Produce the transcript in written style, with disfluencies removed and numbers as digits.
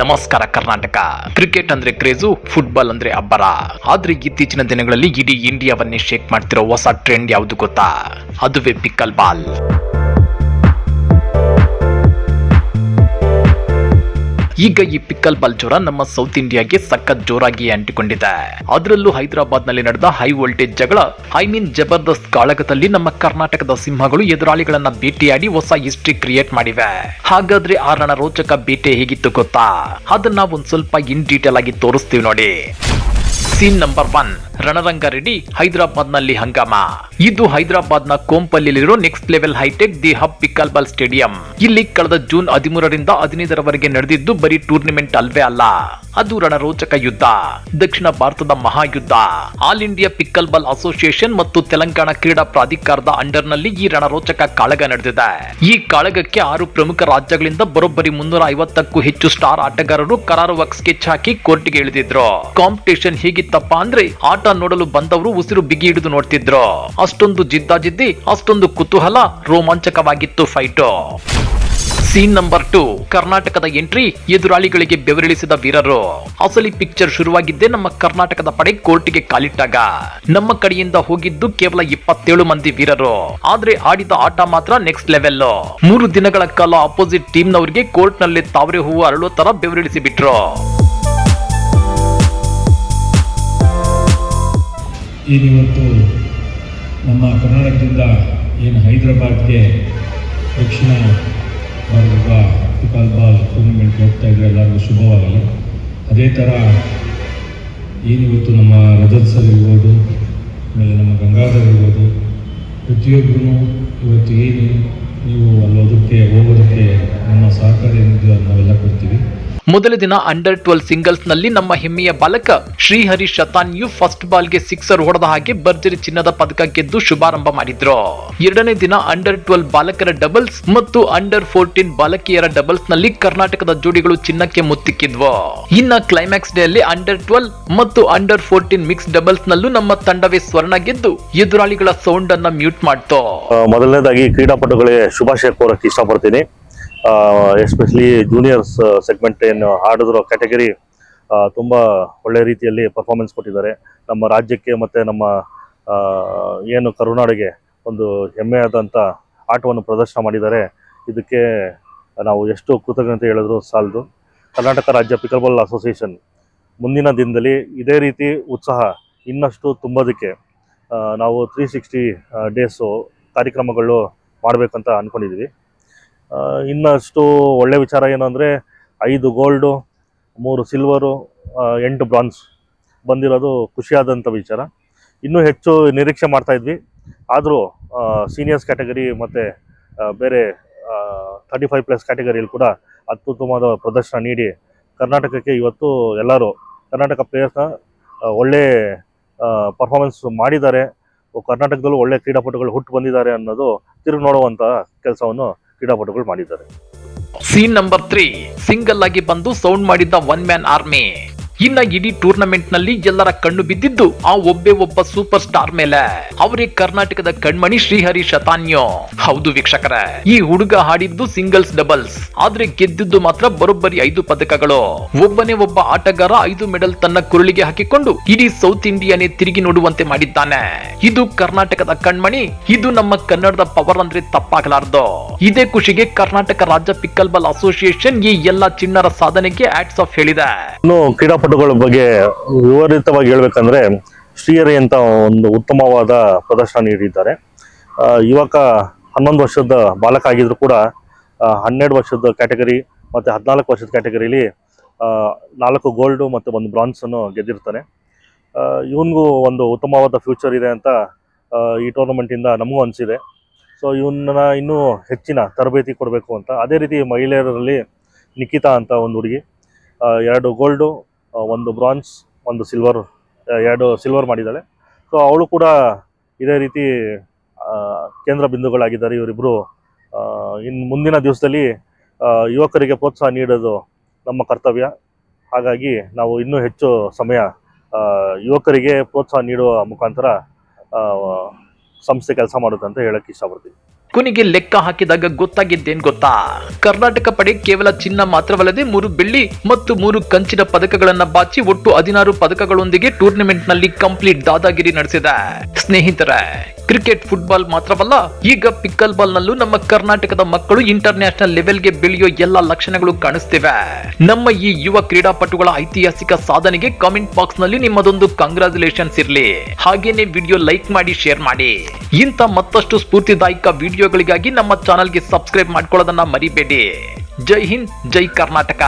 ನಮಸ್ಕಾರ ಕರ್ನಾಟಕ. ಕ್ರಿಕೆಟ್ ಅಂದ್ರೆ craze, football ಅಂದ್ರೆ ಅಬ್ಬರ. ಆದ್ರೆ ಇತ್ತೀಚಿನ ದಿನಗಳಲ್ಲಿ ಇಡೀ ಇಂಡಿಯಾವನ್ನೇ ಶೇಕ್ ಮಾಡ್ತಿರೋ ಹೊಸ ಟ್ರೆಂಡ್ ಯಾವುದು ಗೊತ್ತಾ? ಅದುವೇ ಪಿಕ್ಕಲ್ ಬಾಲ್. ಈಗ ಈ ಪಿಕ್ಕಲ್ ಬಾಲ್ ಜ್ವರ ನಮ್ಮ ಸೌತ್ ಇಂಡಿಯಾಗೆ ಸಖತ್ ಜೋರಾಗಿ ಅಂಟಿಕೊಂಡಿದೆ. ಅದರಲ್ಲೂ ಹೈದರಾಬಾದ್ ನಲ್ಲಿ ನಡೆದ ಹೈ ವೋಲ್ಟೇಜ್ ಜಗಳ, ಜಬರ್ದಸ್ತ್ ಕಾಳಗದಲ್ಲಿ ನಮ್ಮ ಕರ್ನಾಟಕದ ಸಿಂಹಗಳು ಎದುರಾಳಿಗಳನ್ನ ಭೇಟಿಯಾಡಿ ಹೊಸ ಹಿಸ್ಟ್ರಿ ಕ್ರಿಯೇಟ್ ಮಾಡಿವೆ. ಹಾಗಾದ್ರೆ ಆ ರಣರೋಚಕ ಭೇಟಿ ಹೇಗಿತ್ತು ಗೊತ್ತಾ? ಅದನ್ನ ಒಂದ್ ಸ್ವಲ್ಪ ಇನ್ ಡೀಟೇಲ್ ಆಗಿ ತೋರಿಸ್ತೀವಿ ನೋಡಿ. ಸೀನ್ ನಂಬರ್ 1, ರಣರಂಗ ರೆಡ್ಡಿ, ಹೈದರಾಬಾದ್ ನಲ್ಲಿ ಹಂಗಾಮ. ಇದು ಹೈದರಾಬಾದ್ ನ ಕೊಂಪಲ್ಲಿರೋ next level hi tech the hub pickle ball stadium. ಇಲ್ಲಿ ಕಳೆದ ಜೂನ್ 13ರಿಂದ 15ರವರೆಗೆ ನಡೆದಿದ್ದು ಬರೀ ಟೂರ್ನಿಮೆಂಟ್ ಅಲ್ವೇ ಅಲ್ಲ, ಅದು ರಣರೋಚಕ ಯುದ್ಧ, ದಕ್ಷಿಣ ಭಾರತದ ಮಹಾಯುದ್ಧ. All India pickle ball association ಮತ್ತು ತೆಲಂಗಾಣ ಕ್ರೀಡಾ ಪ್ರಾಧಿಕಾರದ ಅಂಡರ್ ನಲ್ಲಿ ಈ ರಣರೋಚಕ ಕಾಳಗ ನಡೆದಿದೆ. ಈ ಕಾಳಗಕ್ಕೆ 6 ಪ್ರಮುಖ ರಾಜ್ಯಗಳಿಂದ ಬರೋಬ್ಬರಿ 350ಕ್ಕೂ ಹೆಚ್ಚು ಸ್ಟಾರ್ ಆಟಗಾರರು ಕರಾರುವಕ್ ಸ್ಕೆಚ್ ಹಾಕಿ ಕೋರ್ಟ್ಗೆ ಇಳಿದಿದ್ರು. ಕಾಂಪಿಟೇಷನ್ ಹೇಗಿತ್ತಪ್ಪ ಅಂದ್ರೆ ಆಟ ನೋಡಲು ಬಂದವರು ಉಸಿರು ಬಿಗಿ ಹಿಡಿದು ನೋಡ್ತಿದ್ರು. ಅಷ್ಟೊಂದು ಜಿದ್ದಾಜಿದ್ದಿ, ಅಷ್ಟೊಂದು ಕುತೂಹಲ, ರೋಮಾಂಚಕವಾಗಿತ್ತು ಫೈಟ್. ಸೀನ್ ನಂಬರ್ 2, ಕರ್ನಾಟಕದ ಎಂಟ್ರಿ, ಎದುರಾಳಿಗಳಿಗೆ ಬೆವರಿಳಿಸಿದ ವೀರರು. ಅಸಲಿ ಪಿಕ್ಚರ್ ಶುರುವಾಗಿದ್ದೇ ನಮ್ಮ ಕರ್ನಾಟಕದ ಪಡೆ ಕೋರ್ಟ್ಗೆ ಕಾಲಿಟ್ಟಾಗ. ನಮ್ಮ ಕಡೆಯಿಂದ ಹೋಗಿದ್ದು ಕೇವಲ 27 ಮಂದಿ ವೀರರು, ಆದ್ರೆ ಆಡಿದ ಆಟ ಮಾತ್ರ ನೆಕ್ಸ್ಟ್ ಲೆವೆಲ್. 3 ದಿನಗಳ ಕಾಲ ಅಪೋಸಿಟ್ ಟೀಮ್ ನವರಿಗೆ ಕೋರ್ಟ್ ನಲ್ಲಿ ತಾವರೆ ಹೂವು ಅರಳೋ ತರ ಬೆವರಿಳಿಸಿ ಬಿಟ್ರು. ಇವತ್ತು ನಮ್ಮ ಕರ್ನಾಟಕದಿಂದ ಏನು ಹೈದರಾಬಾದ್ಗೆ ದಕ್ಷಿಣ ಭಾರತದ ಪಿಕ್ಕಲ್ ಬಾಲ್ ಟೂರ್ನಿಮೆಂಟ್ಗೆ ಹೋಗ್ತಾ ಇದ್ರೆ ಎಲ್ಲರಿಗೂ ಶುಭವಾಗಲಿ. ಅದೇ ಥರ ಏನಿವತ್ತು ನಮ್ಮ ರಜತ್ ಸರ್ ಇರ್ಬೋದು, ಆಮೇಲೆ ನಮ್ಮ ಗಂಗಾಧರ್ ಇರ್ಬೋದು, ಪ್ರತಿಯೊಬ್ಬರೂ ಇವತ್ತು ಏನು ನೀವು ಅಲ್ಲೋದಕ್ಕೆ ಹೋಗೋದಕ್ಕೆ ನಮ್ಮ ಸಹಕಾರ ಏನಿದೆ ನಾವೆಲ್ಲ ಕೊಡ್ತೀವಿ. ಮೊದಲ ದಿನ ಅಂಡರ್ 12 ಸಿಂಗಲ್ಸ್ ನಲ್ಲಿ ನಮ್ಮ ಹೆಮ್ಮೆಯ ಬಾಲಕ ಶ್ರೀಹರಿ ಶತಾನ್ಯು ಫಸ್ಟ್ ಬಾಲ್ ಗೆ ಸಿಕ್ಸರ್ ಹೊಡೆದ ಹಾಗೆ ಭರ್ಜರಿ ಚಿನ್ನದ ಪದಕ ಗೆದ್ದು ಶುಭಾರಂಭ ಮಾಡಿದ್ರು. ಎರಡನೇ ದಿನ ಅಂಡರ್ 12 ಬಾಲಕರ ಡಬಲ್ಸ್ ಮತ್ತು ಅಂಡರ್ 14 ಬಾಲಕಿಯರ ಡಬಲ್ಸ್ ನಲ್ಲಿ ಕರ್ನಾಟಕದ ಜೋಡಿಗಳು ಚಿನ್ನಕ್ಕೆ ಮುತ್ತಿಕ್ಕಿದ್ವು. ಇನ್ನ ಕ್ಲೈಮ್ಯಾಕ್ಸ್ ಡೇ ಅಲ್ಲಿ ಅಂಡರ್ 12 ಮತ್ತು ಅಂಡರ್ 14 ಮಿಕ್ಸ್ ಡಬಲ್ಸ್ ನಲ್ಲೂ ನಮ್ಮ ತಂಡವೇ ಸ್ವರ್ಣ ಗೆದ್ದು ಎದುರಾಳಿಗಳ ಸೌಂಡ್ ಅನ್ನ ಮ್ಯೂಟ್ ಮಾಡ್ತು. ಮೊದಲನೇದಾಗಿ ಕ್ರೀಡಾಪಟುಗಳಿಗೆ ಶುಭಾಶಯ ಕೋರಕ್ಕೆ ಇಷ್ಟಪಡ್ತೀನಿ. ಎಸ್ಪೆಷಲಿ ಜೂನಿಯರ್ಸ್ ಸೆಗ್ಮೆಂಟ್ ಏನು ಆಡಿದ್ರು ಕ್ಯಾಟಗರಿ ತುಂಬ ಒಳ್ಳೆ ರೀತಿಯಲ್ಲಿ ಪರ್ಫಾರ್ಮೆನ್ಸ್ ಕೊಟ್ಟಿದ್ದಾರೆ. ನಮ್ಮ ರಾಜ್ಯಕ್ಕೆ ಮತ್ತು ನಮ್ಮ ಏನು ಕರುನಾಡಿಗೆ ಒಂದು ಹೆಮ್ಮೆಯಾದಂಥ ಆಟವನ್ನು ಪ್ರದರ್ಶನ ಮಾಡಿದ್ದಾರೆ. ಇದಕ್ಕೆ ನಾವು ಎಷ್ಟು ಕೃತಜ್ಞತೆ ಹೇಳಿದ್ರು ಸಾಲದು. ಕರ್ನಾಟಕ ರಾಜ್ಯ ಪಿಕ್ಕಲ್ ಬಾಲ್ ಅಸೋಸಿಯೇಷನ್ ಮುಂದಿನ ದಿನದಲ್ಲಿ ಇದೇ ರೀತಿ ಉತ್ಸಾಹ ಇನ್ನಷ್ಟು ತುಂಬೋದಕ್ಕೆ ನಾವು 360 ಡೇಸು ಕಾರ್ಯಕ್ರಮಗಳು ಮಾಡಬೇಕಂತ ಅಂದ್ಕೊಂಡಿದ್ದೀವಿ. ಇನ್ನಷ್ಟು ಒಳ್ಳೆ ವಿಚಾರ ಏನು ಅಂದರೆ 5 ಗೋಲ್ಡು, 3 ಸಿಲ್ವರು, 8 ಬ್ರಾನ್ಸ್ ಬಂದಿರೋದು ಖುಷಿಯಾದಂಥ ವಿಚಾರ. ಇನ್ನೂ ಹೆಚ್ಚು ನಿರೀಕ್ಷೆ ಮಾಡ್ತಾ ಇದ್ವಿ, ಆದರೂ ಸೀನಿಯರ್ಸ್ ಕ್ಯಾಟಗರಿ ಮತ್ತು ಬೇರೆ 35+ ಕ್ಯಾಟಗರಿಯಲ್ಲಿ ಕೂಡ ಅತ್ಯುತ್ತಮವಾದ ಪ್ರದರ್ಶನ ನೀಡಿ ಕರ್ನಾಟಕಕ್ಕೆ ಇವತ್ತು ಎಲ್ಲರೂ ಕರ್ನಾಟಕ ಪ್ಲೇಯರ್ಸ್ನ ಒಳ್ಳೆ ಪರ್ಫಾರ್ಮೆನ್ಸ್ ಮಾಡಿದ್ದಾರೆ. ಕರ್ನಾಟಕದಲ್ಲೂ ಒಳ್ಳೆ ಕ್ರೀಡಾಪಟುಗಳು ಹುಟ್ಟು ಬಂದಿದ್ದಾರೆ ಅನ್ನೋದು ತಿರುಗಿ ನೋಡುವಂಥ ಕೆಲಸವನ್ನು ಕ್ರೀಡಾಪಟುಗಳು ಮಾಡಿದ್ದಾರೆ. ಸೀನ್ ನಂಬರ್ 3, ಸಿಂಗಲ್ ಆಗಿ ಬಂದು ಸೌಂಡ್ ಮಾಡಿದ್ದ 1 ಮ್ಯಾನ್ ಆರ್ಮಿ. ಇನ್ನ ಇಡೀ ಟೂರ್ನಮೆಂಟ್ ನಲ್ಲಿ ಎಲ್ಲರ ಕಣ್ಣು ಬಿದ್ದಿದ್ದು ಆ ಒಬ್ಬ ಸೂಪರ್ ಸ್ಟಾರ್ ಮೇಲೆ. ಅವರೇ ಕರ್ನಾಟಕದ ಕಣ್ಮಣಿ ಶ್ರೀಹರಿ ಶತಾನ್ಯು. ಹೌದು ವೀಕ್ಷಕರೇ, ಈ ಹುಡುಗ ಹಾಡಿದ್ದು ಸಿಂಗಲ್ಸ್ ಡಬಲ್ಸ್, ಆದ್ರೆ ಗೆದ್ದಿದ್ದು ಮಾತ್ರ ಬರೋಬ್ಬರಿ 5 ಪದಕಗಳು. ಒಬ್ಬನೇ ಒಬ್ಬ ಆಟಗಾರ 5 ಮೆಡಲ್ ತನ್ನ ಕುರುಳಿಗೆ ಹಾಕಿಕೊಂಡು ಇಡೀ ಸೌತ್ ಇಂಡಿಯಾನೇ ತಿರುಗಿ ನೋಡುವಂತೆ ಮಾಡಿದ್ದಾನೆ. ಇದು ಕರ್ನಾಟಕದ ಕಣ್ಮಣಿ, ಇದು ನಮ್ಮ ಕನ್ನಡದ ಪವರ್ ಅಂದ್ರೆ ತಪ್ಪಾಗಲಾರದು. ಇದೇ ಖುಷಿಗೆ ಕರ್ನಾಟಕ ರಾಜ್ಯ ಪಿಕ್ಕಲ್ ಬಾಲ್ ಅಸೋಸಿಯೇಷನ್ ಈ ಎಲ್ಲಾ ಚಿಣ್ಣರ ಸಾಧನೆಗೆ ಹ್ಯಾಟ್ಸ್ ಆಫ್ ಹೇಳಿದೆ. ಕ್ರೀಡಾಪಟುಗಳ ಬಗ್ಗೆ ವಿವರಿತವಾಗಿ ಹೇಳ್ಬೇಕಂದ್ರೆ ಶ್ರೀಹರಿ ಅಂತ ಒಂದು ಉತ್ತಮವಾದ ಪ್ರದರ್ಶನ ನೀಡಿದ್ದಾರೆ. ಯುವಕ 11 ವರ್ಷದ ಬಾಲಕ ಆಗಿದ್ರು ಕೂಡ 12 ವರ್ಷದ ಕ್ಯಾಟಗರಿ ಮತ್ತು 14 ವರ್ಷದ ಕ್ಯಾಟಗರಿಲಿ 4 ಗೋಲ್ಡು ಮತ್ತು 1 ಬ್ರಾನ್ಸ್ ಅನ್ನು ಗೆದ್ದಿರ್ತಾನೆ. ಇವನಿಗೂ ಒಂದು ಉತ್ತಮವಾದ ಫ್ಯೂಚರ್ ಇದೆ ಅಂತ ಈ ಟೂರ್ನಮೆಂಟಿಂದ ನಮಗೂ ಅನಿಸಿದೆ. ಸೊ ಇವನ್ನ ಇನ್ನೂ ಹೆಚ್ಚಿನ ತರಬೇತಿ ಕೊಡಬೇಕು ಅಂತ. ಅದೇ ರೀತಿ ಮಹಿಳೆಯರಲ್ಲಿ ನಿಖಿತಾ ಅಂತ ಒಂದು ಹುಡುಗಿ 2 ಗೋಲ್ಡು, 1 ಬ್ರಾನ್ಸ್, 1 ಸಿಲ್ವರ್, 2 ಸಿಲ್ವರ್ ಮಾಡಿದ್ದಾಳೆ. ಸೊ ಅವಳು ಕೂಡ ಇದೇ ರೀತಿ ಕೇಂದ್ರ ಬಿಂದುಗಳಾಗಿದ್ದಾರೆ ಇವರಿಬ್ಬರು. ಇನ್ನು ಮುಂದಿನ ದಿವಸದಲ್ಲಿ ಯುವಕರಿಗೆ ಪ್ರೋತ್ಸಾಹ ನೀಡೋದು ನಮ್ಮ ಕರ್ತವ್ಯ. ಹಾಗಾಗಿ ನಾವು ಇನ್ನೂ ಹೆಚ್ಚು ಸಮಯ ಯುವಕರಿಗೆ ಪ್ರೋತ್ಸಾಹ ನೀಡುವ ಮುಖಾಂತರ ಸಂಸ್ಥೆ ಕೆಲಸ ಮಾಡುತ್ತೆ ಅಂತ ಹೇಳಕ್ಕೆ ಇಷ್ಟಪಡ್ತೀವಿ. ಕೊನೆಗೆ ಲೆಕ್ಕ ಹಾಕಿದಾಗ ಗೊತ್ತಾಗಿದ್ದೇನ್ ಗೊತ್ತಾ? ಕರ್ನಾಟಕ ಪಡೆ ಕೇವಲ ಚಿನ್ನ ಮಾತ್ರವಲ್ಲದೆ 3 ಬೆಳ್ಳಿ ಮತ್ತು 3 ಕಂಚಿನ ಪದಕಗಳನ್ನ ಬಾಚಿ ಒಟ್ಟು 16 ಪದಕಗಳೊಂದಿಗೆ ಟೂರ್ನಿಮೆಂಟ್ ನಲ್ಲಿ ಕಂಪ್ಲೀಟ್ ದಾದಾಗಿರಿ ನಡೆಸಿದೆ. ಸ್ನೇಹಿತರೆ, ಕ್ರಿಕೆಟ್, ಫುಟ್ಬಾಲ್ ಮಾತ್ರವಲ್ಲ, ಈಗ ಪಿಕ್ಕಲ್ ಬಾಲ್ ನಲ್ಲೂ ನಮ್ಮ ಕರ್ನಾಟಕದ ಮಕ್ಕಳು ಇಂಟರ್ ನ್ಯಾಷನಲ್ ಲೆವೆಲ್ಗೆ ಬೆಳೆಯೋ ಎಲ್ಲಾ ಲಕ್ಷಣಗಳು ಕಾಣಿಸ್ತಿವೆ. ನಮ್ಮ ಈ ಯುವ ಕ್ರೀಡಾಪಟುಗಳ ಐತಿಹಾಸಿಕ ಸಾಧನೆಗೆ ಕಾಮೆಂಟ್ ಬಾಕ್ಸ್ ನಲ್ಲಿ ನಿಮ್ಮದೊಂದು ಕಂಗ್ರಾಚುಲೇಷನ್ಸ್ ಇರ್ಲಿ. ಹಾಗೇನೆ ವಿಡಿಯೋ ಲೈಕ್ ಮಾಡಿ, ಶೇರ್ ಮಾಡಿ. ಇಂಥ ಮತ್ತಷ್ಟು ಸ್ಫೂರ್ತಿದಾಯಕ ವಿಡಿಯೋಗಳಿಗಾಗಿ ನಮ್ಮ ಚಾನೆಲ್ಗೆ ಸಬ್ಸ್ಕ್ರೈಬ್ ಮಾಡ್ಕೊಳ್ಳೋದನ್ನ ಮರಿಬೇಡಿ. ಜೈ ಹಿಂದ್, ಜೈ ಕರ್ನಾಟಕ.